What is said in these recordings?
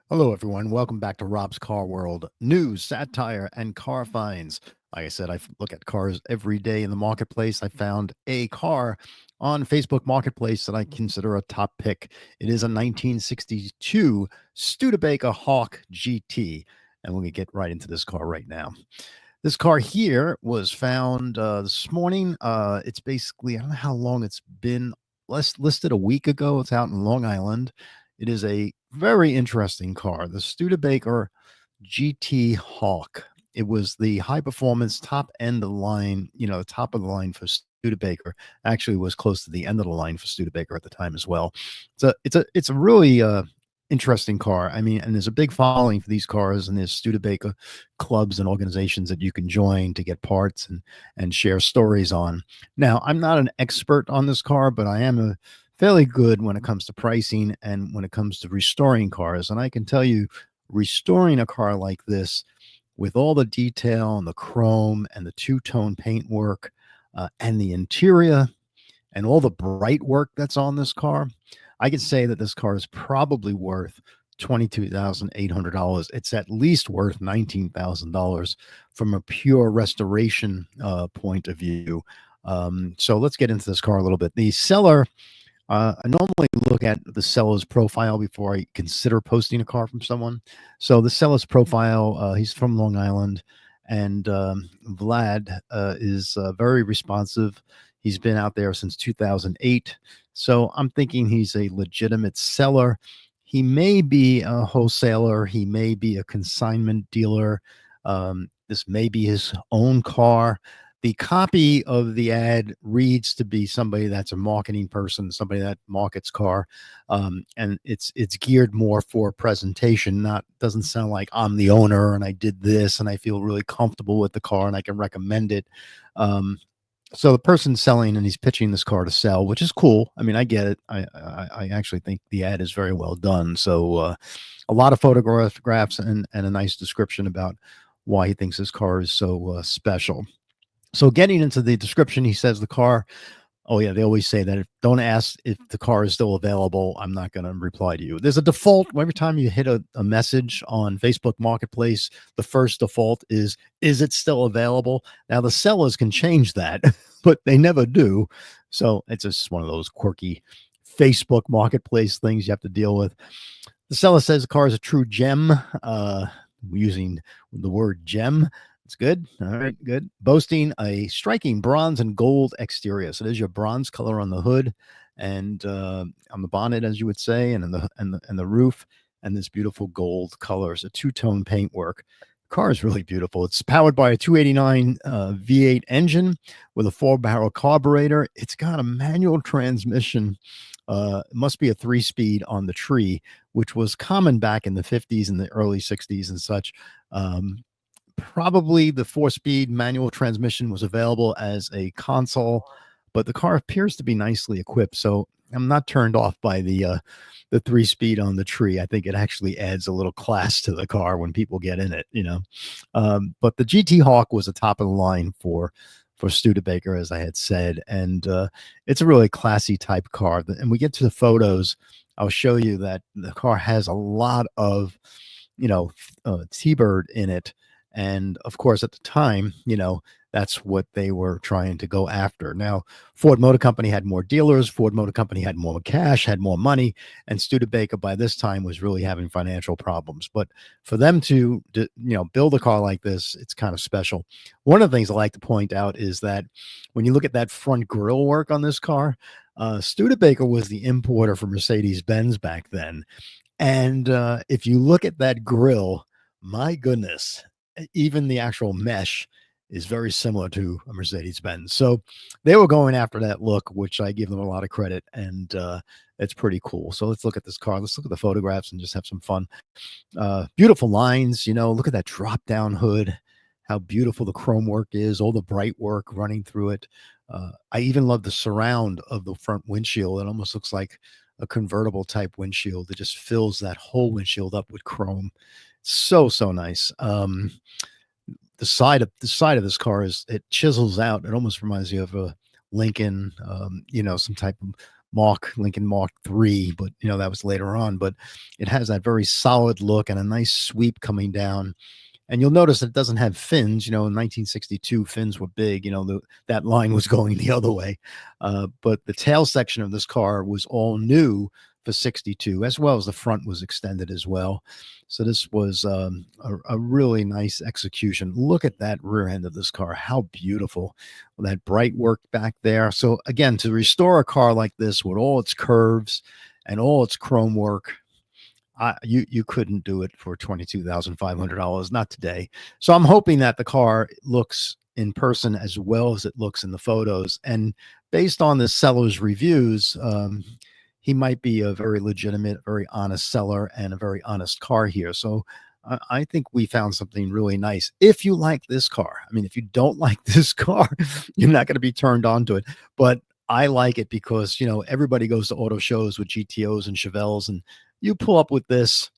Hello, everyone. Welcome back to Rob's Car World. News, satire, and car finds. Like I said, look at cars every day in the marketplace. I found a car on Facebook Marketplace that I consider a top pick. It is a 1962 Studebaker Hawk GT. And we're going to get right into this car right now. This car here was found this morning. It's basically, I don't know how long it's been listed a week ago. It's out in Long Island. It is a very interesting car, the Studebaker GT Hawk. It was the high performance top end of the line, the top of the line for Studebaker. Actually, was close to the end of the line for Studebaker at the time as well. It's a really interesting car. I mean, and there's a big following for these cars, and there's Studebaker clubs and organizations that you can join to get parts and share stories on. Now, I'm not an expert on this car, but I am a fairly good when it comes to pricing and when it comes to restoring cars. And I can tell you, restoring a car like this with all the detail and the chrome and the two-tone paintwork and the interior and all the bright work that's on this car, I can say that this car is probably worth $22,800. It's at least worth $19,000 from a pure restoration point of view. So let's get into this car a little bit. The seller, I normally look at the seller's profile before I consider posting a car from someone. So the seller's profile, he's from Long Island, and Vlad is very responsive. He's been out there since 2008. So I'm thinking he's a legitimate seller. He may be a wholesaler. He may be a consignment dealer. This may be his own car. The copy of the ad reads to be somebody that's a marketing person, somebody that markets car, and it's geared more for presentation. Not doesn't sound like I'm the owner and I did this and I feel really comfortable with the car and I can recommend it. Um, so the person's selling and he's pitching this car to sell, which is cool. I mean, I get it. I actually think the ad is very well done. So a lot of photographs and a nice description about why he thinks this car is so special. So getting into the description, he says the car. Oh yeah, they always say that. Don't ask if the car is still available. I'm not going to reply to you. There's a default every time you hit a message on Facebook Marketplace. The first default is it still available? Now the sellers can change that, but they never do. So it's just one of those quirky Facebook Marketplace things you have to deal with. The seller says the car is a true gem. Using the word gem. It's good. All right, good. Boasting a striking bronze and gold exterior. So there's your bronze color on the hood and on the bonnet, as you would say, and in the roof, and this beautiful gold color. It's a two-tone paintwork. The car is really beautiful. It's powered by a 289 V8 engine with a 4-barrel carburetor. It's got a manual transmission. It must be a 3-speed on the tree, which was common back in the 50s and the early 60s and such. Probably the 4-speed manual transmission was available as a console, but the car appears to be nicely equipped. So I'm not turned off by the 3-speed on the tree. I think it actually adds a little class to the car when people get in it. But the GT Hawk was a top of the line for Studebaker, as I had said, and it's a really classy type car. And we get to the photos, I'll show you that the car has a lot of T-bird in it. And of course, at the time, that's what they were trying to go after. Now, Ford Motor Company had more dealers. Ford Motor Company had more cash, had more money. And Studebaker by this time was really having financial problems. But for them to build a car like this, it's kind of special. One of the things I like to point out is that when you look at that front grille work on this car, Studebaker was the importer for Mercedes-Benz back then. And if you look at that grill, my goodness, even the actual mesh is very similar to a Mercedes-Benz. So they were going after that look, which I give them a lot of credit, and it's pretty cool. So let's look at this car. Let's look at the photographs and just have some fun. Beautiful lines, look at that drop-down hood, how beautiful the chrome work is, all the bright work running through it. I even love the surround of the front windshield. It almost looks like a convertible type windshield that just fills that whole windshield up with chrome. So nice. The side of this car it chisels out. It almost reminds you of a Lincoln, some type of Lincoln Mark III, but that was later on. But it has that very solid look and a nice sweep coming down. And you'll notice it doesn't have fins. In 1962, fins were big. That line was going the other way. But the tail section of this car was all new for 62, as well as the front was extended as well. So this was a really nice execution. Look at that rear end of this car. How beautiful. Well, that bright work back there. So again, to restore a car like this with all its curves and all its chrome work, you couldn't do it for $22,500, not today. So I'm hoping that the car looks in person as well as it looks in the photos. And based on the seller's reviews, he might be a very legitimate, very honest seller and a very honest car here. So I think we found something really nice. If you like this car, I mean, if you don't like this car, you're not going to be turned on to it. But I like it because, everybody goes to auto shows with GTOs and Chevelles, and you pull up with this.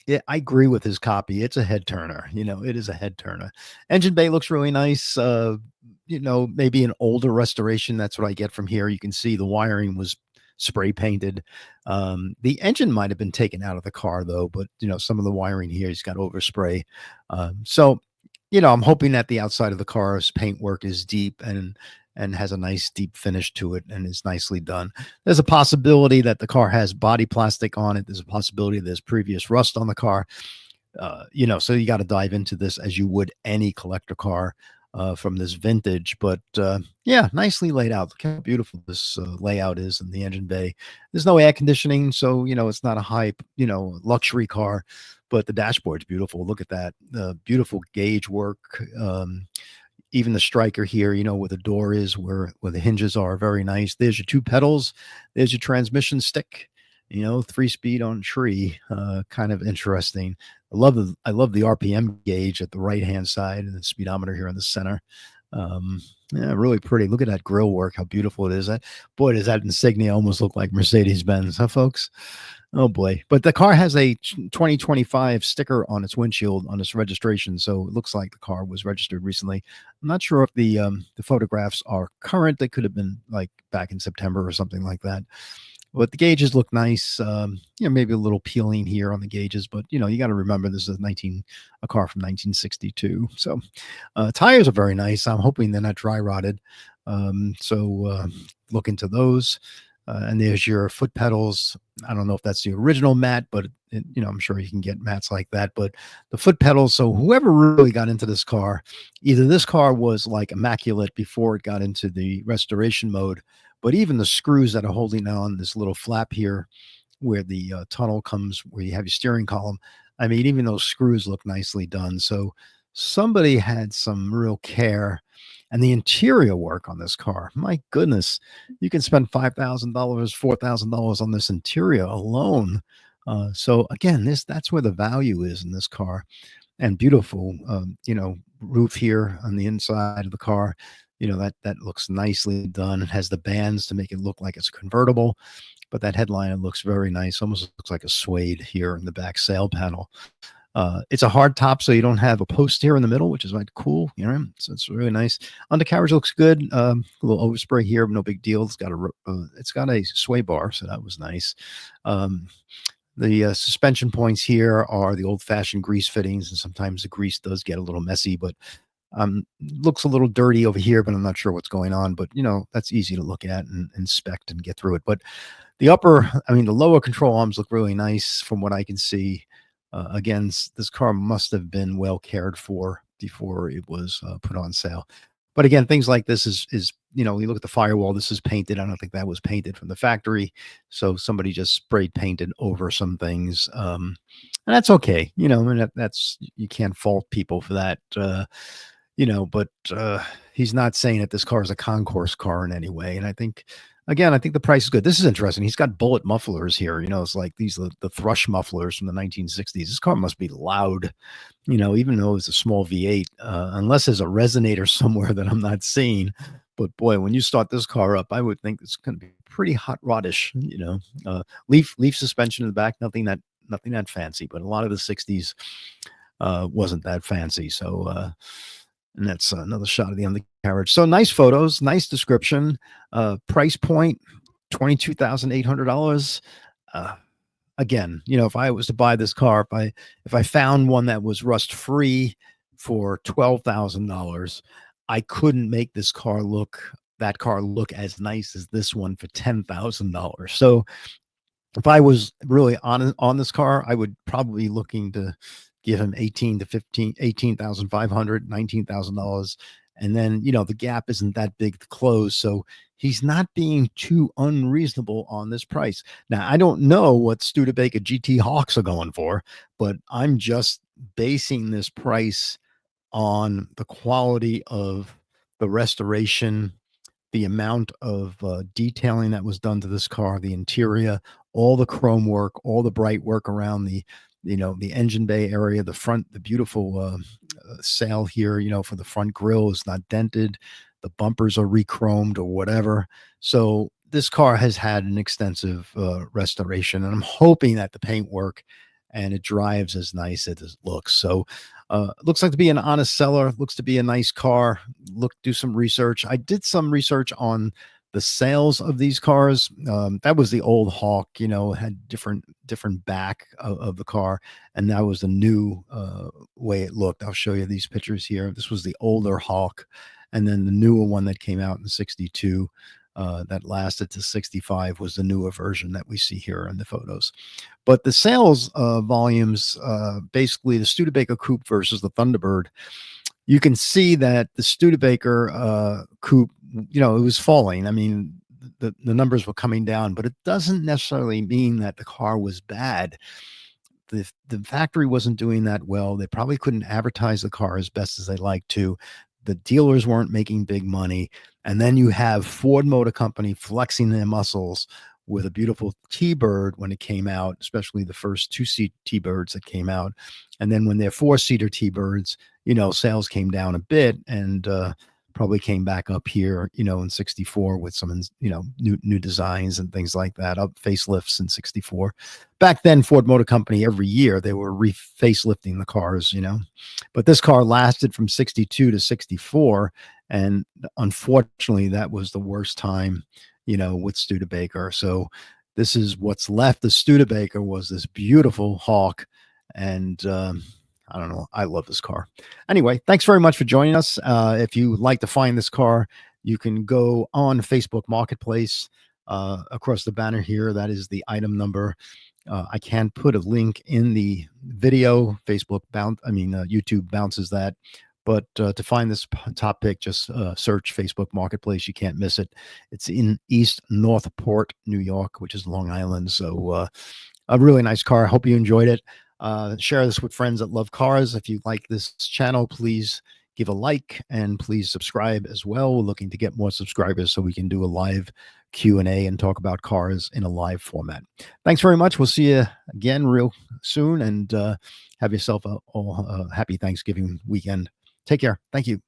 Yeah, I agree with his copy. It's a head turner. It is a head turner. Engine bay looks really nice. Maybe an older restoration. That's what I get from here. You can see the wiring was spray painted. The engine might have been taken out of the car though, but some of the wiring here has got overspray. So I'm hoping that the outside of the car's paintwork is deep and has a nice deep finish to it and is nicely done. There's a possibility that the car has body plastic on it. There's a possibility there's previous rust on the car. So you got to dive into this as you would any collector car from this vintage. But yeah, nicely laid out. Look how beautiful this layout is in the engine bay. There's no air conditioning, so it's not a high luxury car, but the dashboard's beautiful. Look at that, beautiful gauge work. Even the striker here, where the door is, where the hinges are, very nice. There's your two pedals. There's your transmission stick. 3-speed on tree. Kind of interesting. I love the RPM gauge at the right hand side and the speedometer here in the center. Yeah, really pretty. Look at that grill work. How beautiful it is. Boy, does that insignia almost look like Mercedes-Benz, huh, folks? Oh boy. But the car has a 2025 sticker on its windshield on its registration, so it looks like the car was registered recently. I'm not sure if the photographs are current. They could have been like back in September or something like that. But the gauges look nice. Maybe a little peeling here on the gauges, but you got to remember this is a car from 1962. So tires are very nice. I'm hoping they're not dry rotted. So look into those. And there's your foot pedals. I don't know if that's the original mat, but I'm sure you can get mats like that. But the foot pedals. So whoever really got into this car, either this car was like immaculate before it got into the restoration mode, but even the screws that are holding on this little flap here, where the tunnel comes, where you have your steering column. I mean, even those screws look nicely done. So somebody had some real care. And the interior work on this car, my goodness, you can spend $5,000, $4,000 on this interior alone. So again, that's where the value is in this car. And beautiful, roof here on the inside of the car. That looks nicely done. It has the bands to make it look like it's convertible, but that headliner looks very nice. Almost looks like a suede here in the back sail panel. It's a hard top, so you don't have a post here in the middle, which is like cool, so it's really nice. Undercarriage looks good. A little overspray here, no big deal. It's got a sway bar, so that was nice. The suspension points here are the old-fashioned grease fittings, and sometimes the grease does get a little messy, but looks a little dirty over here, but I'm not sure what's going on. But that's easy to look at and inspect and get through it. But the lower control arms look really nice from what I can see. Again, this car must have been well cared for before it was put on sale. But again, things like this is you look at the firewall. This is painted. I don't think that was painted from the factory. So somebody just sprayed painted over some things. And that's okay. And that's, you can't fault people for that. But he's not saying that this car is a concourse car in any way. And I think the price is good. This is interesting. He's got bullet mufflers here. It's like these the Thrush mufflers from the 1960s. This car must be loud, even though it's a small V8, unless there's a resonator somewhere that I'm not seeing. But boy, when you start this car up, I would think it's going to be pretty hot roddish. Leaf suspension in the back, nothing that fancy, but a lot of the 60s wasn't that fancy. So and that's another shot of the undercarriage. So nice photos, nice description, price point. $22,800. Uh, Again, if I was to buy this car, if I found one that was rust free for $12,000, I couldn't make that car look as nice as this one for $10,000. So if I was really on this car, I would probably be looking to give him 18 to 15, 18,500, $19,000. And then, the gap isn't that big to close. So he's not being too unreasonable on this price. Now, I don't know what Studebaker GT Hawks are going for, but I'm just basing this price on the quality of the restoration, the amount of detailing that was done to this car, the interior, all the chrome work, all the bright work around the engine bay area, the front, the beautiful sail here, for the front grille is not dented, the bumpers are re-chromed or whatever. So this car has had an extensive restoration, and I'm hoping that the paint work and it drives as nice as it looks. So looks like to be an honest seller. Looks to be a nice car. Do some research. I did some research on the sales of these cars. That was the old Hawk. Had different back of the car, and that was the new way it looked. I'll show you these pictures here. This was the older Hawk, and then the newer one that came out in '62. That lasted to 65 was the newer version that we see here in the photos. But the sales volumes, basically the Studebaker Coupe versus the Thunderbird, you can see that the Studebaker Coupe, it was falling. I mean, the numbers were coming down, but it doesn't necessarily mean that the car was bad. The factory wasn't doing that well. They probably couldn't advertise the car as best as they like to. The dealers weren't making big money. And then you have Ford Motor Company flexing their muscles with a beautiful T-Bird when it came out, especially the first two-seat T-Birds that came out. And then when they're four-seater T-Birds, sales came down a bit and probably came back up here, in '64 with some, new designs and things like that, up facelifts in '64. Back then, Ford Motor Company, every year, they were facelifting the cars, But this car lasted from '62 to '64. And unfortunately, that was the worst time, with Studebaker. So this is what's left of Studebaker was this beautiful Hawk. And I don't know. I love this car. Anyway, thanks very much for joining us. If you like to find this car, you can go on Facebook Marketplace across the banner here. That is the item number. I can put a link in the video. YouTube bounces that. But to find this top pick, just search Facebook Marketplace. You can't miss it. It's in East Northport, New York, which is Long Island. So a really nice car. I hope you enjoyed it. Share this with friends that love cars. If you like this channel, please give a like and please subscribe as well. We're looking to get more subscribers so we can do a live Q&A and talk about cars in a live format. Thanks very much. We'll see you again real soon, and have yourself a happy Thanksgiving weekend. Take care. Thank you.